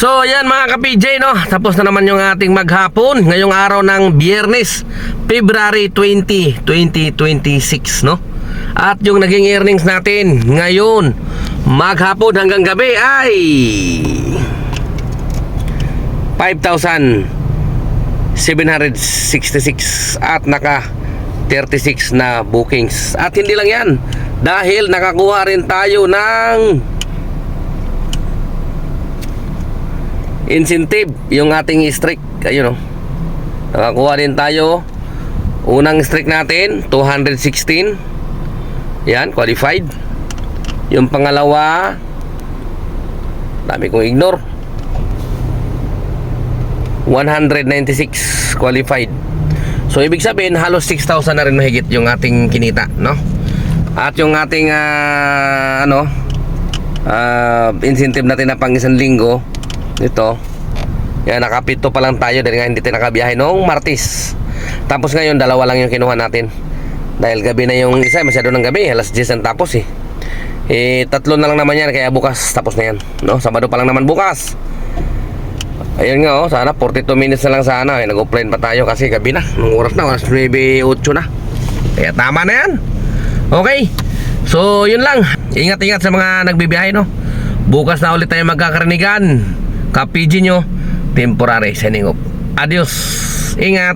So yan mga ka-PJ, no, tapos na naman yung ating maghapon ngayong araw ng Biyernes, February 20, 2026, no. At yung naging earnings natin ngayon maghapon hanggang gabi ay 5,766 at naka 36 na bookings. At hindi lang yan, dahil nakakuha rin tayo ng incentive, yung ating streak. Ayun, nakakuha din tayo. Unang streak natin 216, yan, qualified. Yung pangalawa, dami kong ignore, 196 qualified. So ibig sabihin halos 6,000 na rin mahigit yung ating kinita, no? At yung ating incentive natin na pang isang linggo, ito, yan, nakapito pa lang tayo dahil nga hindi tayo nakabiyahe noong Martes. Tapos ngayon dalawa lang yung kinuha natin dahil gabi na yung isa, masyado ng gabi, alas 10 ang tapos tatlo na lang naman yan, kaya bukas tapos na yan, no? Sabado pa lang naman bukas. Ayun nga, sana 42 minutes na lang sana. Nag-offline pa tayo kasi gabi na, nung oras na, oras 9:08 na, kaya tama na yan. Okay, so yun lang, ingat-ingat sa mga nagbibiyahe, no? Bukas na ulit tayo magkakarinigan. Ka-PG nyo, temporary signing off. Adios, ingat.